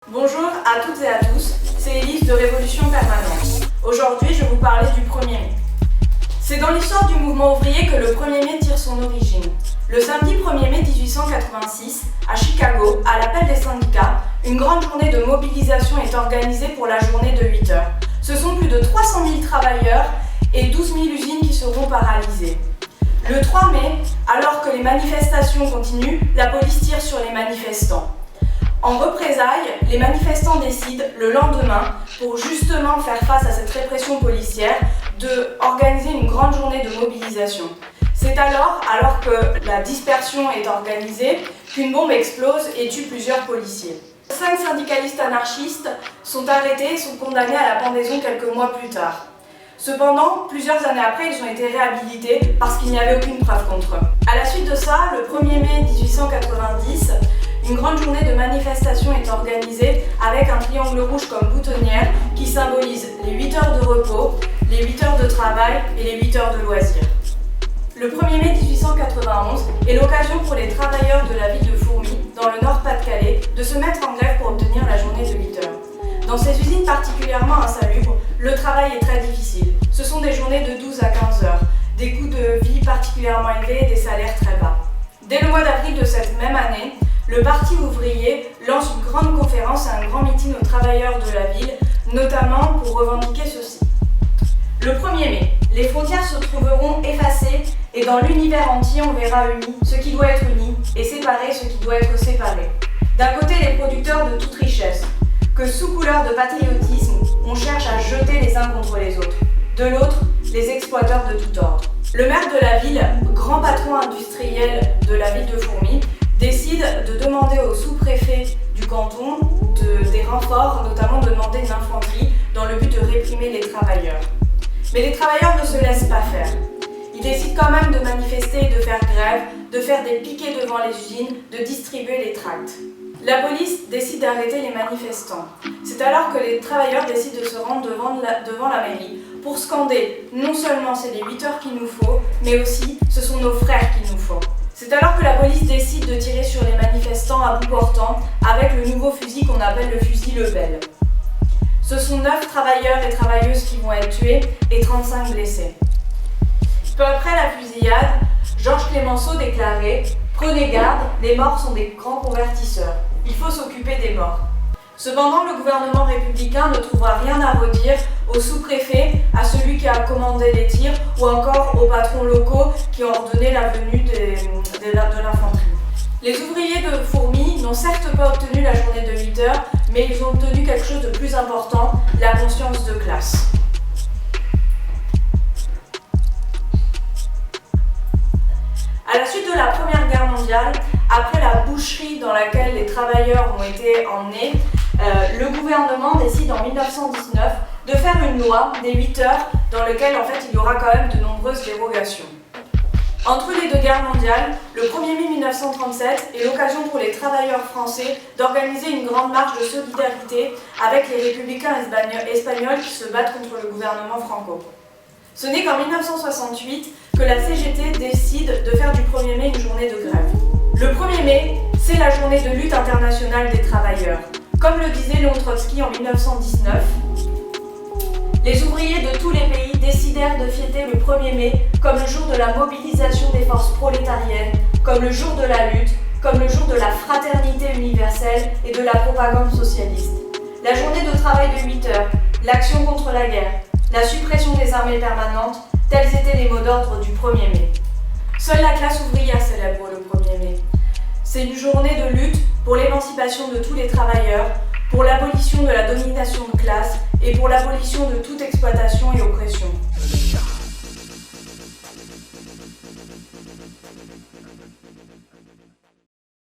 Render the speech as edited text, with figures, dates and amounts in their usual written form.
Bonjour à toutes et à tous, c'est Élise de Révolution Permanente. Aujourd'hui, je vais vous parler du 1er mai. C'est dans l'histoire du mouvement ouvrier que le 1er mai tire son origine. Le samedi 1er mai 1886, à Chicago, à l'appel des syndicats, une grande journée de mobilisation est organisée pour la journée de 8 heures. Ce sont plus de 300 000 travailleurs et 12 000 usines qui seront paralysées. Le 3 mai, alors que les manifestations continuent, la police tire sur les manifestants. En représailles, les manifestants décident le lendemain, pour justement faire face à cette répression policière, d'organiser une grande journée de mobilisation. C'est alors que la dispersion est organisée, qu'une bombe explose et tue plusieurs policiers. 5 syndicalistes anarchistes sont arrêtés et sont condamnés à la pendaison quelques mois plus tard. Cependant, plusieurs années après, ils ont été réhabilités parce qu'il n'y avait aucune preuve contre eux. À la suite de ça, le 1er mai 1890, une grande journée de manifestation est organisée avec un triangle rouge comme boutonnière qui symbolise les 8 heures de repos, les 8 heures de travail et les 8 heures de loisirs. Le 1er mai 1891 est l'occasion pour les travailleurs de la ville de Fourmi, dans le Nord-Pas-de-Calais, de se mettre en grève pour obtenir la journée de 8 heures. Dans ces usines particulièrement insalubres, le travail est très difficile. Ce sont des journées de 12 à 15 heures, des coûts de vie particulièrement élevés et des salaires très bas. Dès le mois d'avril de cette même année, le Parti ouvrier lance une grande conférence et un grand meeting aux travailleurs de la ville, notamment pour revendiquer ceci. Le 1er mai, les frontières se trouveront effacées et dans l'univers entier on verra uni ce qui doit être uni et séparé ce qui doit être séparé. D'un côté les producteurs de toute richesse, que sous couleur de patriotisme, on cherche à jeter les uns contre les autres. De l'autre, les exploiteurs de tout ordre. Le maire de la ville, grand patron industriel de la ville de Fourmi, décide de demander au sous-préfet du canton des renforts, notamment de demander de l'infanterie dans le but de réprimer les travailleurs. Mais les travailleurs ne se laissent pas faire. Ils décident quand même de manifester et de faire grève, de faire des piquets devant les usines, de distribuer les tracts. La police décide d'arrêter les manifestants. C'est alors que les travailleurs décident de se rendre devant la mairie pour scander non seulement c'est les 8 heures qu'il nous faut, mais aussi ce sont nos frères qu'il nous faut. C'est alors que la police décide de tirer sur les manifestants à bout portant avec le nouveau fusil qu'on appelle le fusil Lebel. Ce sont 9 travailleurs et travailleuses qui vont être tués et 35 blessés. Peu après la fusillade, Georges Clemenceau déclarait « Prenez garde, les morts sont des grands convertisseurs. Il faut s'occuper des morts. » Cependant, le gouvernement républicain ne trouvera rien à redire au sous-préfet, à celui qui a commandé les tirs ou encore aux patrons locaux qui ont ordonné la venue de l'infanterie. Les ouvriers de Fourmi n'ont certes pas obtenu la journée de 8 heures, mais ils ont obtenu quelque chose de plus important, la conscience de classe. À la suite de la Première Guerre mondiale, après la boucherie dans laquelle les travailleurs ont été emmenés, le gouvernement décide en 1919 de faire une loi des 8 heures dans laquelle il y aura quand même de nombreuses dérogations. Entre les deux guerres mondiales, le 1er mai 1937 est l'occasion pour les travailleurs français d'organiser une grande marche de solidarité avec les républicains espagnols qui se battent contre le gouvernement Franco. Ce n'est qu'en 1968 que la CGT décide de faire du 1er mai une journée de grève. Le 1er mai, c'est la journée de lutte internationale des travailleurs. Comme le disait Léon Trotsky en 1919, les ouvriers de tous les pays décidèrent de fêter le 1er mai comme le jour de la mobilisation des forces prolétariennes, comme le jour de la lutte, comme le jour de la fraternité universelle et de la propagande socialiste. La journée de travail de 8 heures, l'action contre la guerre, la suppression des armées permanentes, tels étaient les mots d'ordre du 1er mai. Seule la classe ouvrière célèbre le 1er mai. C'est une journée de lutte pour l'émancipation de tous les travailleurs, pour l'abolition de la domination de classe et pour l'abolition de toute exploitation et oppression.